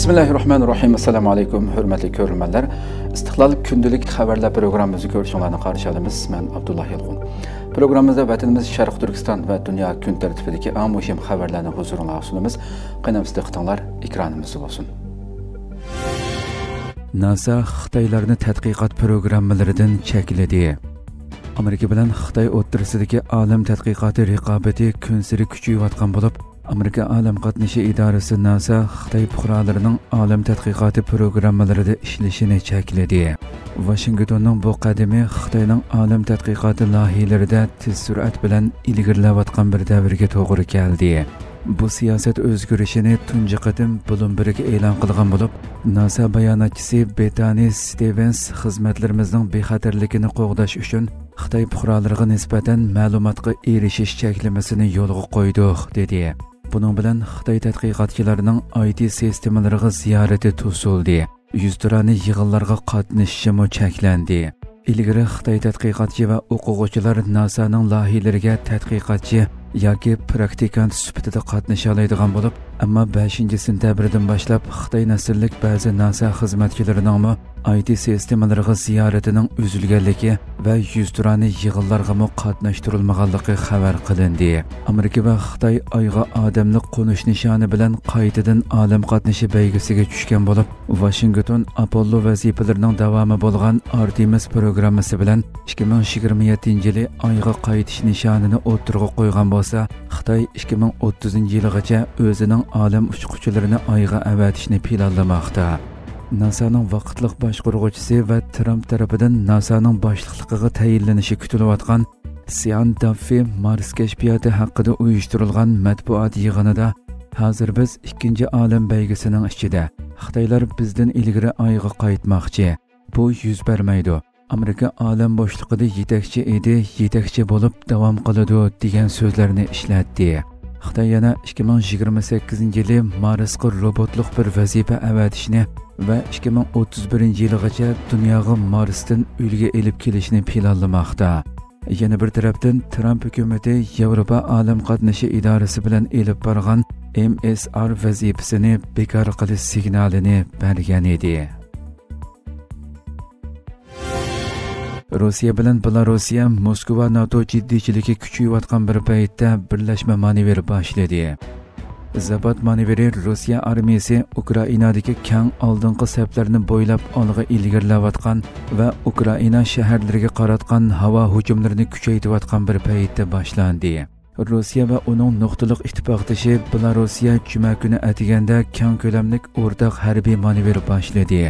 Bismillahirrahmanirrahim. Assalamu alaykum, hurmatli ko'ruvchilar. Istiqlol kundalik xabarlar programmamizni ko'rishingizni qarshi olamiz. Men Abdullah Yalg'un. Programmamizda vatanimiz Sharq Turkiston va dunyo kun tartibidagi eng muhim xabarlarni huzuringizga sunamiz. Qanamsiz qitinglar, ekranimiz bo'lsin. NASA Xitoylarni tadqiqot programmalaridan chekladi. Amerika bilan Xitoy o'rtasidagi olam tadqiqoti raqobati kun sari kuchayayotgan bo'lib, Amerika Olam qatnashi idorasi NASA Xitoy fuqarolarining olam tadqiqoti programmalarida ishlashini chekladi. Washingtonning bu qadami Xitoyning olam tadqiqoti loyihalarida tez surat bilan ilgarilayotgan bir davrga to'g'ri keldi. Bu siyosat o'zgarishini tunji qatim Bloomberg e'lon qilgan bo'lib, NASA bayonotchisi Bethany Stevens xizmatlarimizning bexatarligini qo'g'dash uchun Xitoy fuqarolariga nisbatan ma'lumotga erishish cheklamasini yo'lga qo'ydik dedi. Bunun bilan Xitoy tadqiqotchilarining IT sistemalariga ziyorati to'sildi. Yuzturani yig'inlarga qatnashishi cheklandi. Ilgari Xitoy tadqiqotchi va o'quvchilar NASAning loyihalariga tadqiqotchi yoki praktikant sifatida qatnasha oladigan bo'lib, ammo 5-sentabrdan boshlab Xitoy nasllik ba'zi NASA xizmatchilarining IT sistemalariga ziyoratining uzilganligi va yuzturani yig'inlarga qatnashtirilmaganligi xabar qilindi. Amerika va Xitoy Oyga odamlik qo'nish nishoni bilan qaytadan olam qatnashi baygisiga tushgan bo'lib, Washington Apollo vazifalarining davomi bo'lgan Artemis programmasi bilan 2027-yili Oyga qaytish nishonini o'tirg'a qo'ygan bo'lsa, Xitoy 2030-yilgacha o'zining olam uchquchilarini Oyga avatishni planlamoqda. NASAning vaqtliq boshqaruvchisi va Trump tarafidan NASAning boshliqligiga tayinlanishi kutilayotgan Sean Duffy Mars kashfiyoti haqida uyushtirilgan matbuot yig'inida hozir biz ikkinchi olam baygisining ichida. Xitoylar bizdan ilgari Oyga qaytmoqchi. Bu yuz bermaydi. Amerika olam boshlig'ida yetakchi edi, yetakchi bo'lib davom qiladi degan so'zlarni ishlatdi. Xitoy yana 2028-yili Marsga robotlik bir vazifa avatishni va 2031-yilgacha dunyoga Marsdan ulga elib kelishni planlamoqda. Yana bir tarafdan Trump hukumati Yevropa olam qatnashi idorasi bilan elib borgan MSR vazifasini bekor qilish signalini bergan edi. Rossiya bilan Belorussiya Moskva NATO jiddiychiligi kuchayayotgan bir paytda birlashma manevr boshladi. Zapad manevri Rossiya armiyasi Ukrainadagi keng oldingi saflarni bo'ylab olg'a ilgarilayotgan va Ukraina shaharlariga qaratgan havo hujumlarini kuchaytirayotgan bir paytda boshlandi. Rossiya va uning nuqtaliq ittifoqdoshi Belorussiya juma kuni atiganda keng ko'lamli o'rtaq harbiy manevr boshladi.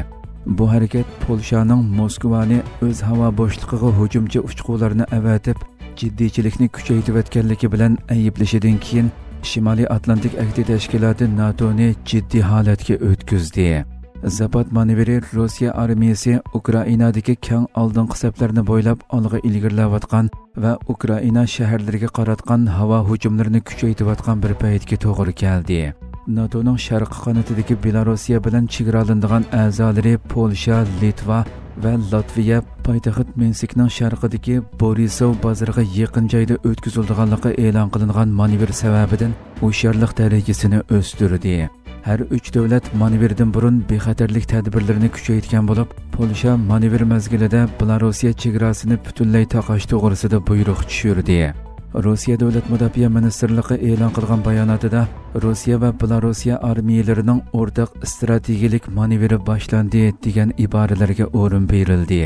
Bu harakat Polshaning Moskvani o'z havo bo'shlig'iga hujumchi uchqunlarni avatib, jiddiychilikni kuchaytirayotganligi bilan ayblashidan keyin Shimoliy Atlantik Ahdi tashkiloti NATOni jiddiy holatga o'tkazdi. Zapad manevri Rossiya armiyasi Ukrainadagi keng oldingi saflarni bo'ylab olg'a ilgarilayotgan va Ukraina shaharlariga qaratgan havo hujumlarini kuchaytirayotgan bir paytga to'g'ri keldi. NATOning sharq qanotidagi Belorussiya bilan chegaralanadigan a'zolari Polsha, Litva va Latviya poytaxt Minskning sharqidagi Borisov bozoriga yaqin joyda o'tkazilganligi e'lon qilingan manevr sababidan hushyorlik darajasini o'stirdi. Har 3 davlat manevrdan burun bexatarlik tadbirlarini kuchaytirgan bo'lib, Polsha manevr mezgilida Belorussiya chegarasini butunlay taqash to'g'risida buyruq tushirdi. Rossiya davlat mudofaa ministrligi e'lon qilgan bayonotida Rossiya va Belorussiya armiyalarining o'rtaq strategik manevri boshlandi degan iboralarga o'rin berildi.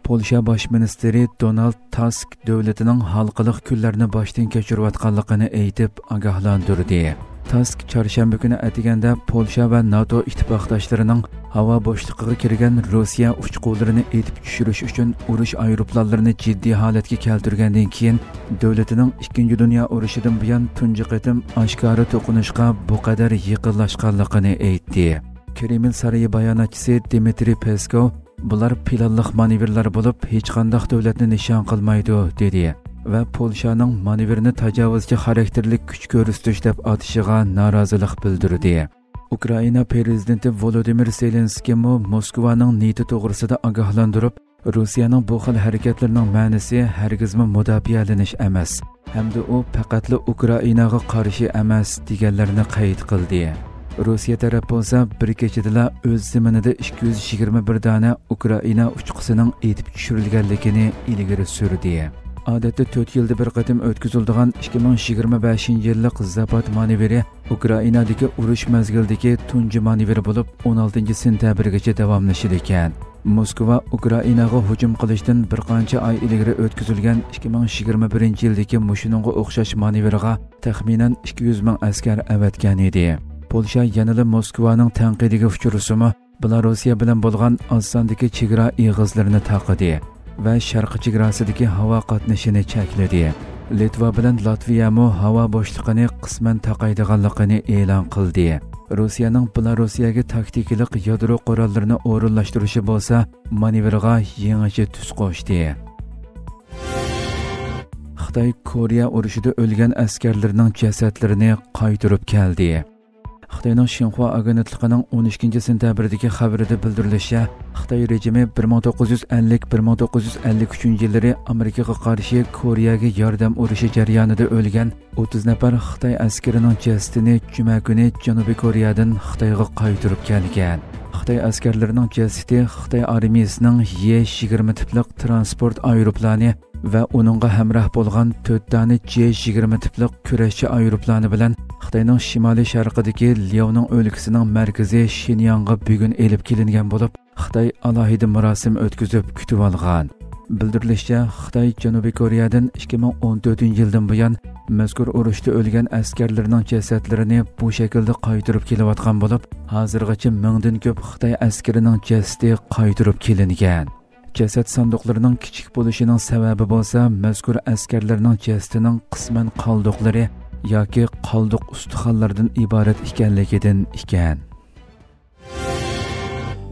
Polsha bosh ministri Donald Tusk davlatining xalqiliq kunlarini boshdan kechirayotganligini aytib ogohlantirdi. Tusk chorshanba kuni atiganda Polsha va NATO ittifoqdoshlarining havo bo'shlig'iga kirgan Rossiya uchqunlarini etib tushirish uchun urush aeroplanlarini jiddiy holatga keltirgandan keyin davlatining 2-dunyo urushidan buyon tunji qatim oshkora to'qinishga bu qadar yaqinlashganligini aytdi. Kreml saroyi bayonotchisi Dmitry Peskov bular planliq manevrlar bo'lib, hech qanday davlatni nishon qilmaydi dedi. Va Polshaning manevrni tajovuzchi xarakterli kuch ko'rsatish deb atishiga norozilik bildirdi. Ukraina prezidenti Volodymyr Zelenskiy Moskvaning niyati to'g'risida ogohlantirib, Rossiyaning bu xil harakatlarining ma'nosi hargizmi mudofialanish emas, hamda u faqatli Ukrainaga qarshi emas deganlarini qayd qildi. Rossiya taraf bo'lsa bir kechada o'z zaminida 221 dona Ukraina uchqusining etib tushirilganligini ilgari surdi. Odatda 4 yilda bir qatim o'tkaziladigan 2025 yillik Zapad manevri Ukrainadagi urush mezgilidagi tunji manevr bo'lib 16 sentabrgacha davomlashadi ekan. Moskva Ukrainaga hujum qilishdan bir qancha oy ilgari o'tkazilgan 2021 yildagi mushinunga o'xshash manevrga taxminan 200 ming askar avatgan edi. Polsha yanada Moskvaning tanqidiga uchrasimi Belorussiya bilan bo'lgan osondagi chegara eg'izlarini taqidi va sharq chegarasidagi havo qatnashini chekladi. Litva bilan Latviya mo havo bo'shlig'ini qisman taqaydiganligini e'lon qildi. Rossiyaning Belorussiyaga taktikalik yadro qurollarini o'rinlashtirishi bo'lsa, manevrga yangicha tus qo'shdi. Xitoy Koreya urushida o'lgan askarlarning jasadlarini qaytarib keldi. Xitoyning Xinhua agentligining 12 sentabrdagi xabarida bildirilishicha, Xitoy rejimi 1950-1953 yillari Amerikaga qarshi Koreyaga yordam urushi jarayonida o'lgan 30 nafar Xitoy askarining jasadini juma kuni Janubiy Koreyadan Xitoyga qaytarib kelgan. Xitoy askarlarining jasadi Xitoy armiyasining Y-20 tipli transport aeroplani va uningga hamroh bo'lgan 4 dona J-20 tipli kurashchi aeroplani bilan Xitoyning shimoliy sharqidagi Liaoning o'lkasining markazi Shinyangga bugun elib kelingan bo'lib, Xitoy alohida marosim o'tkazib kutib olgan. Bildirilishicha, Xitoy Janubiy Koreyadan 2014-yildan buyon mazkur urushda o'lgan askarlarning jasadlarini bu shaklda qaytarib kelayotgan bo'lib, hozirgacha mingdan ko'p Xitoy askarining jasadi qaytarib kelingan. Jasad sanduqlarining kichik bo'lishining sababi bo'lsa, mazkur askarlarning jasadining qisman qoldiqlari yoki qoldiq ustixonlardan iborat ekanligidan ekan.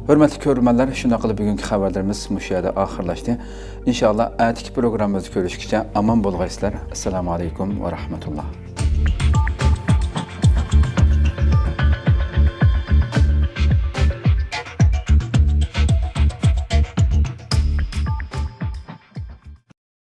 Hurmatli ko'ruvchilar, shunday qilib bugungi xabarlarimiz mushu yerda oxirlashdi. Inshaalloh atigi programmamizda ko'rishguncha omon bo'lg'aysizlar. Assalomu alaykum va rahmatulloh.